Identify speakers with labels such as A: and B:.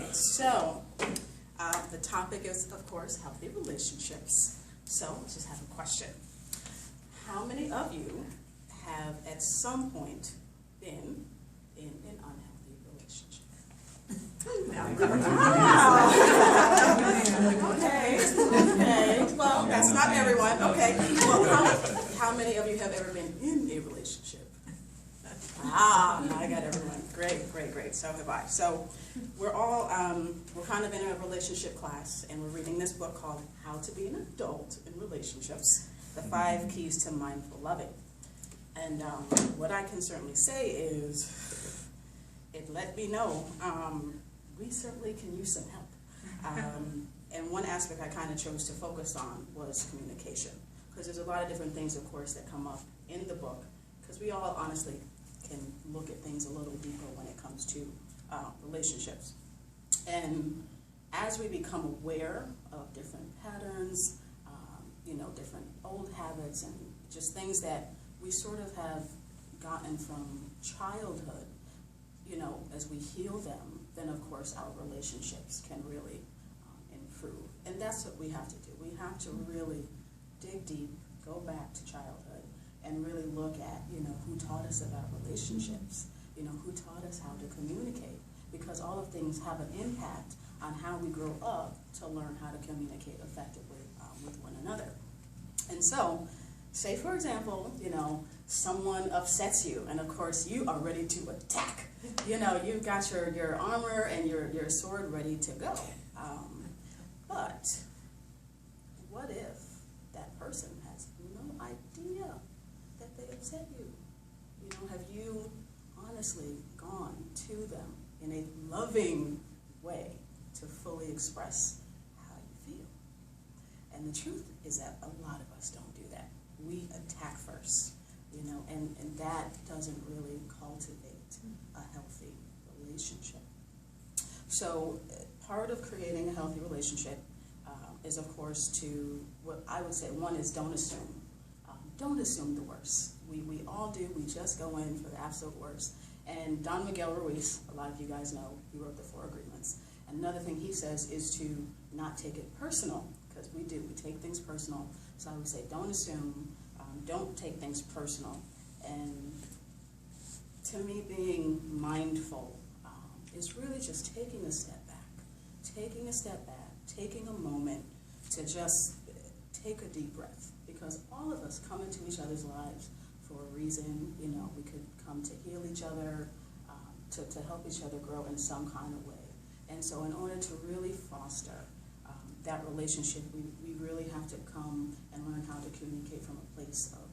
A: right, so the topic is, of course, healthy relationships. So let's just have a question. How many of you have at some point been in an unhealthy relationship? Okay, well, that's not everyone. Okay, well, how many of you have ever been in a relationship? I got everyone. Great. So have I. So we're all, we're kind of in a relationship class, and we're reading this book called How to Be an Adult in Relationships, the 5 Keys to Mindful Loving. And what I can certainly say is, it let me know we certainly can use some help. And one aspect I kind of chose to focus on was communication, because there's a lot of different things, of course, that come up in the book, because we all honestly can look at things a little deeper when it comes to relationships. And as we become aware of different patterns, different old habits and just things that we sort of have gotten from childhood, as we heal them, then of course our relationships can really improve. And that's what we have to do. We have to really dig deep, go back to childhood, and really look at, who taught us about relationships, who taught us how to communicate, because all of things have an impact on how we grow up to learn how to communicate effectively with one another. And so, say for example, someone upsets you, and of course you are ready to attack. You've got your armor and your sword ready to go. But what if that person has no idea that they upset you? Have you honestly gone to them in a loving way to fully express how you feel? And the truth is that a lot of us don't do that. We attack first, and that doesn't really cultivate a healthy relationship. So part of creating a healthy relationship is, of course, what I would say, one is don't assume. Don't assume the worst. We all do. We just go in for the absolute worst. And Don Miguel Ruiz, a lot of you guys know, he wrote the 4 Agreements. And another thing he says is to not take it personal, because we do. We take things personal. So I would say don't assume, don't take things personal. And to me, being mindful is really just taking a step back, taking a moment to just take a deep breath, because all of us come into each other's lives for a reason. We could come to heal each other, to help each other grow in some kind of way. And so in order to really foster that relationship, we really have to come and learn how to communicate from a place of